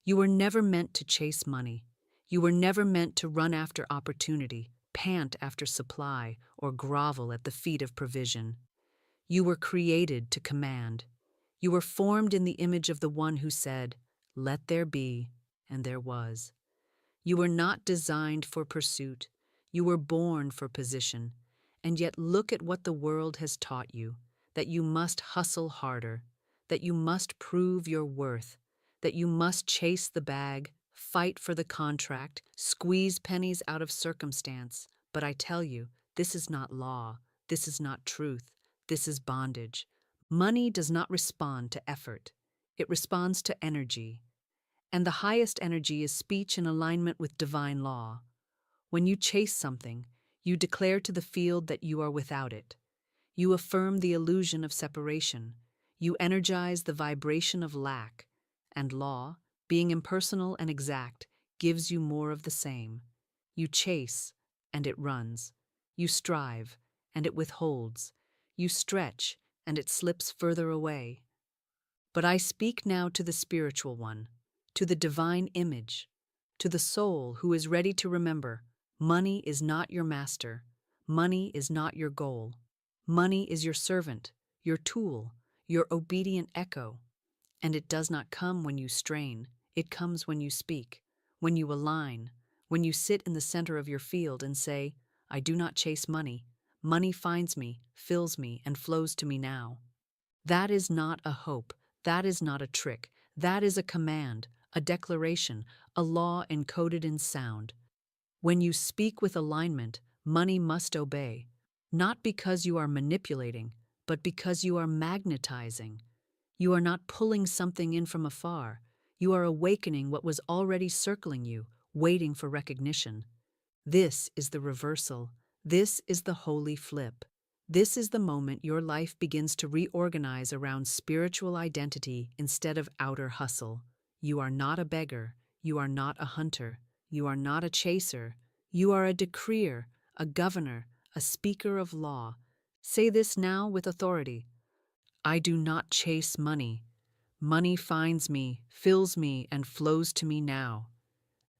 You were never meant to chase money. You were never meant to run after opportunity, pant after supply, or grovel at the feet of provision. You were created to command. You were formed in the image of the one who said, "Let there be," and there was. You were not designed for pursuit. You were born for position. And yet look at what the world has taught you, that you must hustle harder, that you must prove your worth, that you must chase the bag, fight for the contract, squeeze pennies out of circumstance. But I tell you, this is not law, this is not truth, this is bondage. Money does not respond to effort, it responds to energy. And the highest energy is speech in alignment with divine law. When you chase something, you declare to the field that you are without it. You affirm the illusion of separation. You energize the vibration of lack. And law, being impersonal and exact, gives you more of the same. You chase, and it runs. You strive, and it withholds. You stretch, and it slips further away. But I speak now to the spiritual one, to the divine image, to the soul who is ready to remember, money is not your master, money is not your goal. Money is your servant, your tool, your obedient echo. And it does not come when you strain, it comes when you speak, when you align, when you sit in the center of your field and say, "I do not chase money. Money finds me, fills me, and flows to me now." That is not a hope, that is not a trick, that is a command, a declaration, a law encoded in sound. When you speak with alignment, money must obey, not because you are manipulating, but because you are magnetizing. You are not pulling something in from afar. You are awakening what was already circling you, waiting for recognition. This is the reversal. This is the holy flip. This is the moment your life begins to reorganize around spiritual identity instead of outer hustle. You are not a beggar. You are not a hunter. You are not a chaser. You are a decreer, a governor, a speaker of law. Say this now with authority. I do not chase money. Money finds me, fills me, and flows to me now.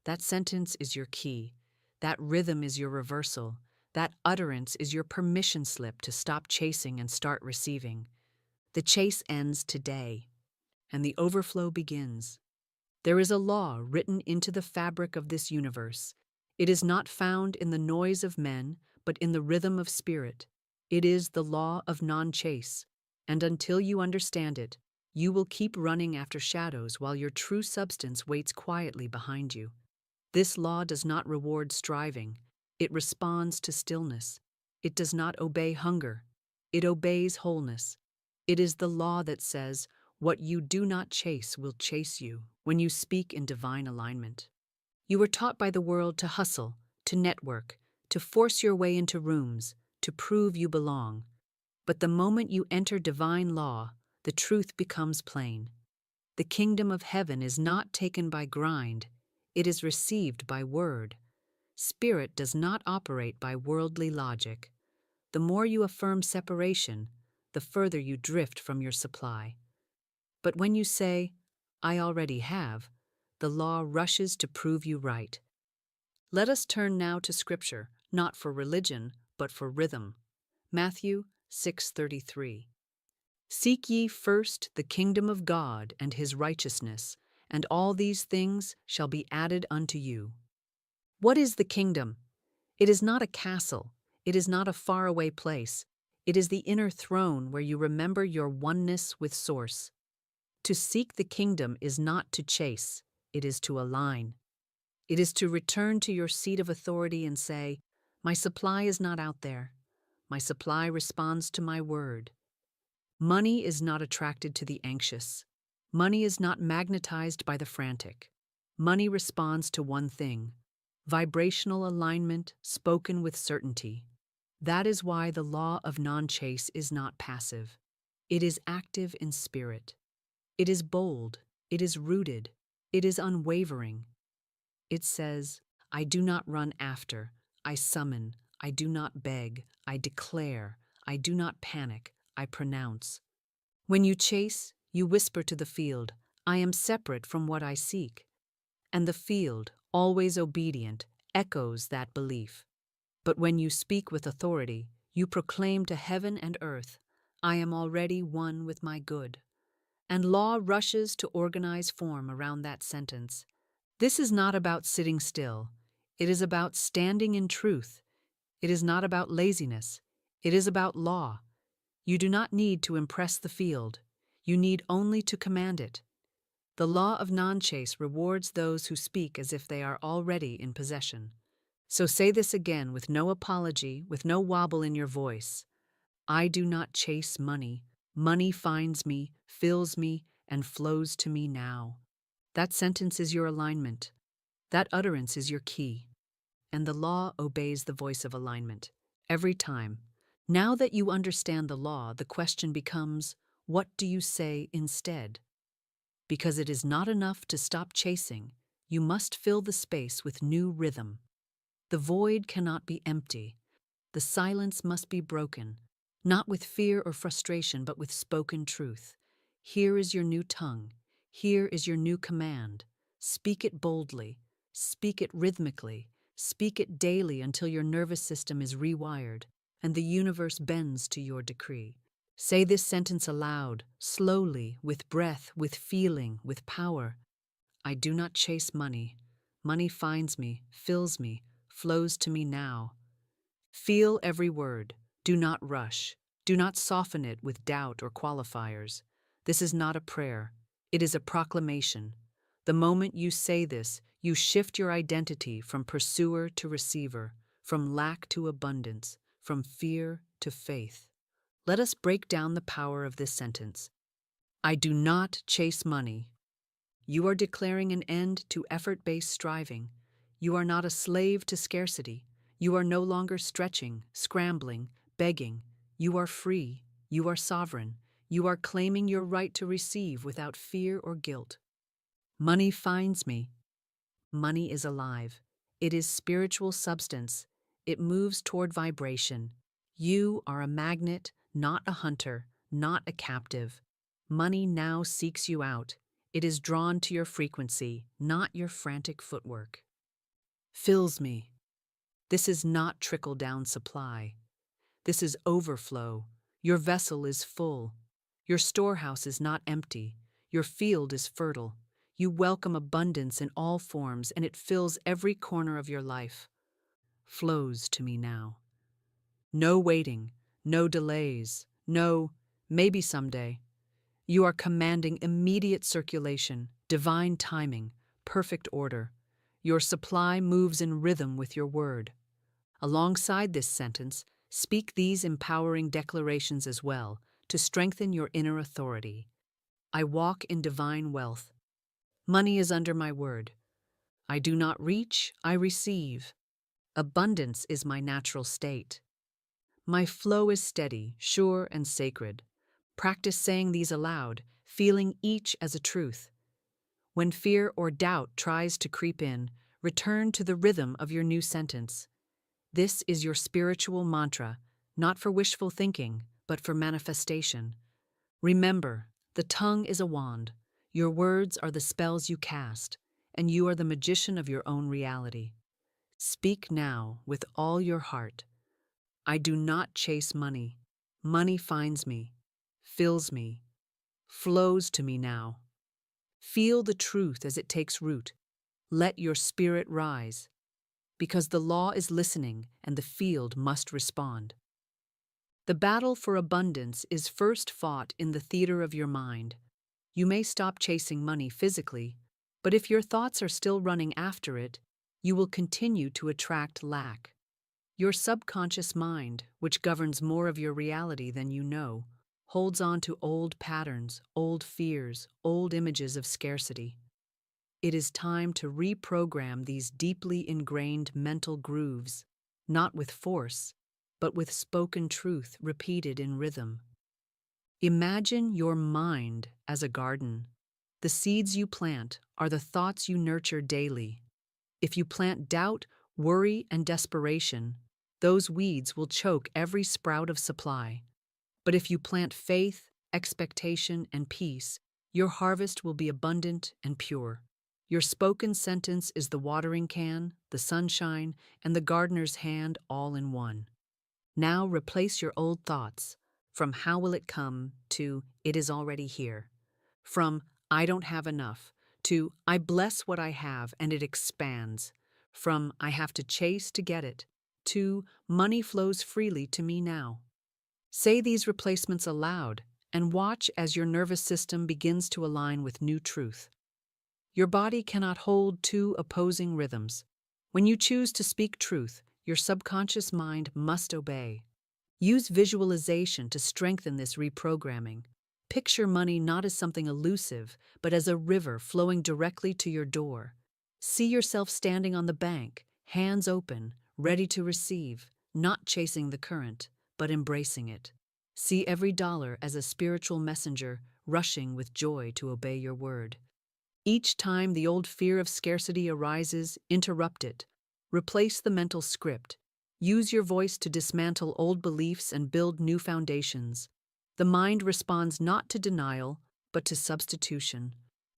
That sentence is your key. That rhythm is your reversal. That utterance is your permission slip to stop chasing and start receiving. The chase ends today, and the overflow begins. There is a law written into the fabric of this universe. It is not found in the noise of men, but in the rhythm of spirit. It is the law of non-chase. And until you understand it, you will keep running after shadows while your true substance waits quietly behind you. This law does not reward striving. It responds to stillness. It does not obey hunger. It obeys wholeness. It is the law that says, what you do not chase will chase you when you speak in divine alignment. You were taught by the world to hustle, to network, to force your way into rooms, to prove you belong. But the moment you enter divine law, the truth becomes plain. The kingdom of heaven is not taken by grind, it is received by word. Spirit does not operate by worldly logic. The more you affirm separation, the further you drift from your supply. But when you say, "I already have," the law rushes to prove you right. Let us turn now to Scripture, not for religion, but for rhythm. Matthew 6:33. Seek ye first the kingdom of God and his righteousness, and all these things shall be added unto you. What is the kingdom? It is not a castle. It is not a faraway place. It is the inner throne where you remember your oneness with Source. To seek the kingdom is not to chase, it is to align. It is to return to your seat of authority and say, "My supply is not out there. My supply responds to my word." Money is not attracted to the anxious. Money is not magnetized by the frantic. Money responds to one thing: vibrational alignment spoken with certainty. That is why the law of non-chase is not passive. It is active in spirit. It is bold. It is rooted. It is unwavering. It says, "I do not run after. I summon. I do not beg. I declare. I do not panic. I pronounce." When you chase, you whisper to the field, "I am separate from what I seek. And the field, always obedient, echoes that belief. But when you speak with authority, you proclaim to heaven and earth, I am already one with my good. And law rushes to organize form around that sentence. This is not about sitting still. It is about standing in truth. It is not about laziness. It is about law. You do not need to impress the field. You need only to command it. The law of non-chase rewards those who speak as if they are already in possession. So say this again with no apology, with no wobble in your voice. I do not chase money. Money finds me, fills me, and flows to me now. That sentence is your alignment. That utterance is your key. And the law obeys the voice of alignment. Every time. Now that you understand the law, the question becomes, what do you say instead? Because it is not enough to stop chasing, you must fill the space with new rhythm. The void cannot be empty. The silence must be broken, not with fear or frustration, but with spoken truth. Here is your new tongue. Here is your new command. Speak it boldly. Speak it rhythmically. Speak it daily until your nervous system is rewired and the universe bends to your decree. Say this sentence aloud, slowly, with breath, with feeling, with power. I do not chase money. Money finds me, fills me, flows to me now. Feel every word. Do not rush. Do not soften it with doubt or qualifiers. This is not a prayer. It is a proclamation. The moment you say this, you shift your identity from pursuer to receiver, from lack to abundance, from fear to faith. Let us break down the power of this sentence. I do not chase money. You are declaring an end to effort-based striving. You are not a slave to scarcity. You are no longer stretching, scrambling, begging. You are free. You are sovereign. You are claiming your right to receive without fear or guilt. Money finds me. Money is alive. It is spiritual substance. It moves toward vibration. You are a magnet, not a hunter, not a captive. Money now seeks you out. It is drawn to your frequency, not your frantic footwork. Fills me. This is not trickle-down supply. This is overflow. Your vessel is full. Your storehouse is not empty. Your field is fertile. You welcome abundance in all forms, and it fills every corner of your life. Flows to me now. No waiting, no delays, no maybe someday. You are commanding immediate circulation, divine timing, perfect order. Your supply moves in rhythm with your word. Alongside this sentence, speak these empowering declarations as well to strengthen your inner authority. I walk in divine wealth. Money is under my word. I do not reach, I receive. Abundance is my natural state. My flow is steady, sure, and sacred. Practice saying these aloud, feeling each as a truth. When fear or doubt tries to creep in, return to the rhythm of your new sentence. This is your spiritual mantra, not for wishful thinking, but for manifestation. Remember, the tongue is a wand. Your words are the spells you cast, and you are the magician of your own reality. Speak now with all your heart. I do not chase money. Money finds me, fills me, flows to me now. Feel the truth as it takes root. Let your spirit rise, because the law is listening and the field must respond. The battle for abundance is first fought in the theater of your mind. You may stop chasing money physically, but if your thoughts are still running after it, you will continue to attract lack. Your subconscious mind, which governs more of your reality than you know, holds on to old patterns, old fears, old images of scarcity. It is time to reprogram these deeply ingrained mental grooves, not with force, but with spoken truth repeated in rhythm. Imagine your mind as a garden. The seeds you plant are the thoughts you nurture daily. If you plant doubt, worry, and desperation, those weeds will choke every sprout of supply. But if you plant faith, expectation, and peace, your harvest will be abundant and pure. Your spoken sentence is the watering can, the sunshine, and the gardener's hand all in one. Now replace your old thoughts from how will it come to it is already here. From I don't have enough to I bless what I have and it expands. From I have to chase to get it to money flows freely to me now. Say these replacements aloud and watch as your nervous system begins to align with new truth. Your body cannot hold two opposing rhythms. When you choose to speak truth, your subconscious mind must obey. Use visualization to strengthen this reprogramming. Picture money not as something elusive, but as a river flowing directly to your door. See yourself standing on the bank, hands open, ready to receive, not chasing the current, but embracing it. See every dollar as a spiritual messenger rushing with joy to obey your word. Each time the old fear of scarcity arises, interrupt it. Replace the mental script. Use your voice to dismantle old beliefs and build new foundations. The mind responds not to denial, but to substitution.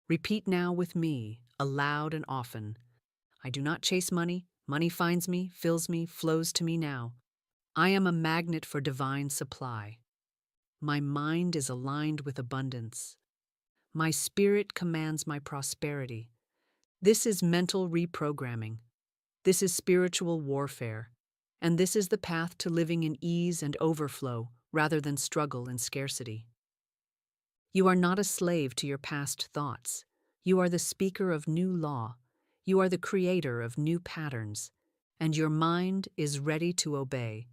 Repeat now with me, aloud and often. I do not chase money. Money finds me, fills me, flows to me now. I am a magnet for divine supply. My mind is aligned with abundance. My spirit commands my prosperity. This is mental reprogramming. This is spiritual warfare. And this is the path to living in ease and overflow rather than struggle and scarcity. You are not a slave to your past thoughts. You are the speaker of new law. You are the creator of new patterns. And your mind is ready to obey.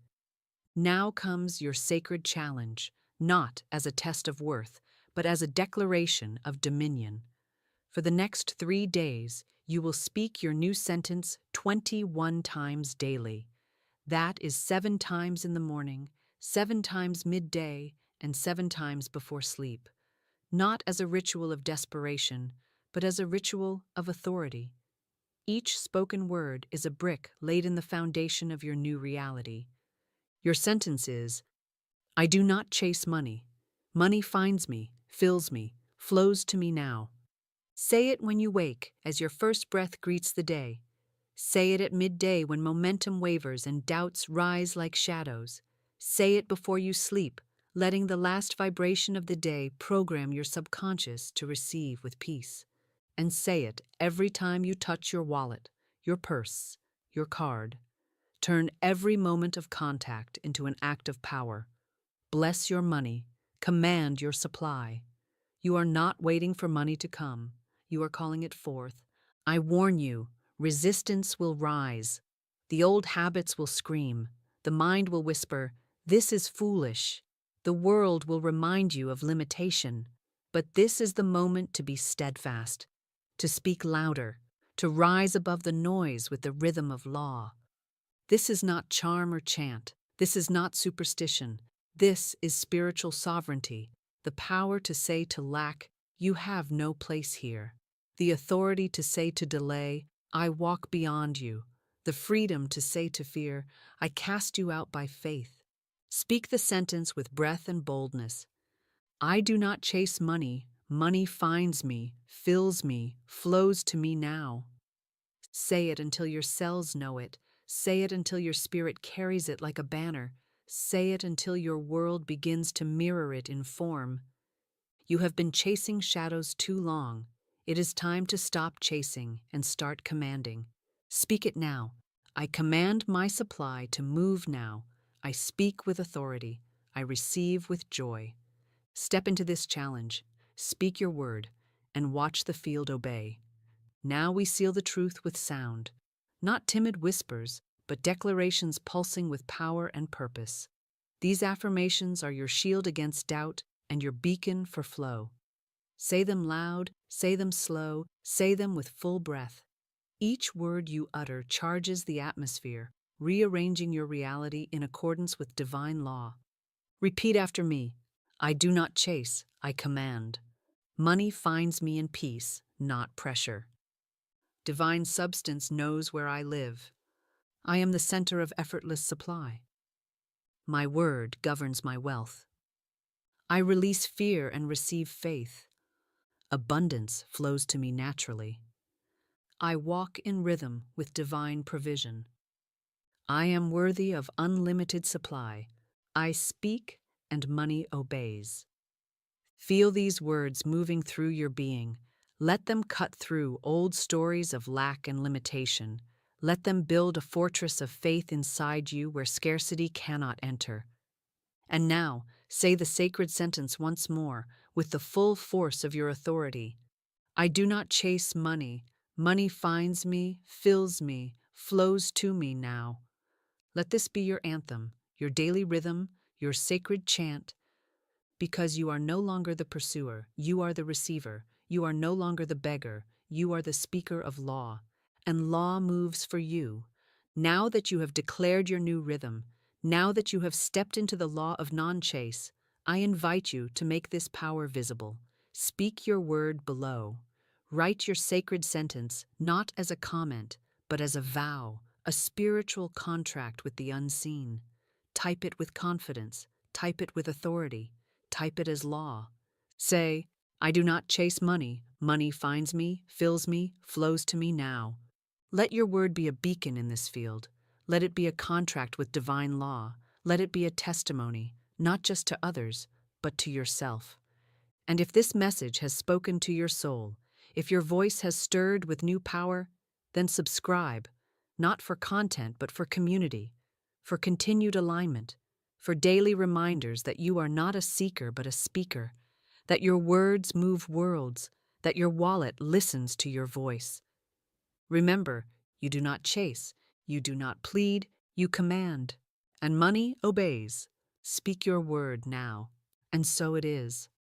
Now comes your sacred challenge, not as a test of worth, but as a declaration of dominion. For the next 3 days, you will speak your new sentence 21 times daily. That is 7 times in the morning, 7 times midday, and 7 times before sleep. Not as a ritual of desperation, but as a ritual of authority. Each spoken word is a brick laid in the foundation of your new reality. Your sentence is, I do not chase money. Money finds me, fills me, flows to me now. Say it when you wake, as your first breath greets the day. Say it at midday when momentum wavers and doubts rise like shadows. Say it before you sleep, letting the last vibration of the day program your subconscious to receive with peace. And say it every time you touch your wallet, your purse, your card. Turn every moment of contact into an act of power. Bless your money. Command your supply. You are not waiting for money to come. You are calling it forth. I warn you, resistance will rise. The old habits will scream. The mind will whisper, this is foolish. The world will remind you of limitation. But this is the moment to be steadfast, to speak louder, to rise above the noise with the rhythm of law. This is not charm or chant. This is not superstition. This is spiritual sovereignty, the power to say to lack, you have no place here. The authority to say to delay, I walk beyond you. The freedom to say to fear, I cast you out by faith. Speak the sentence with breath and boldness. I do not chase money. Money finds me, fills me, flows to me now. Say it until your cells know it. Say it until your spirit carries it like a banner. Say it until your world begins to mirror it in form. You have been chasing shadows too long. It is time to stop chasing and start commanding. Speak it now. I command my supply to move now. I speak with authority. I receive with joy. Step into this challenge. Speak your word and watch the field obey. Now we seal the truth with sound. Not timid whispers, but declarations pulsing with power and purpose. These affirmations are your shield against doubt and your beacon for flow. Say them loud, say them slow, say them with full breath. Each word you utter charges the atmosphere, rearranging your reality in accordance with divine law. Repeat after me. I do not chase, I command. Money finds me in peace, not pressure. Divine substance knows where I live. I am the center of effortless supply. My word governs my wealth. I release fear and receive faith. Abundance flows to me naturally. I walk in rhythm with divine provision. I am worthy of unlimited supply. I speak and money obeys. Feel these words moving through your being. Let them cut through old stories of lack and limitation. Let them build a fortress of faith inside you where scarcity cannot enter. And now, say the sacred sentence once more, with the full force of your authority. I do not chase money. Money finds me, fills me, flows to me now. Let this be your anthem, your daily rhythm, your sacred chant, because you are no longer the pursuer, you are the receiver. You are no longer the beggar, you are the speaker of law. And law moves for you. Now that you have declared your new rhythm, now that you have stepped into the law of non-chase, I invite you to make this power visible. Speak your word below. Write your sacred sentence not as a comment, but as a vow, a spiritual contract with the unseen. Type it with confidence, type it with authority, type it as law. Say, I do not chase money. Money finds me, fills me, flows to me now. Let your word be a beacon in this field. Let it be a contract with divine law. Let it be a testimony, not just to others, but to yourself. And if this message has spoken to your soul, if your voice has stirred with new power, then subscribe, not for content, but for community, for continued alignment, for daily reminders that you are not a seeker, but a speaker, that your words move worlds, that your wallet listens to your voice. Remember, you do not chase, you do not plead, you command, and money obeys. Speak your word now, and so it is.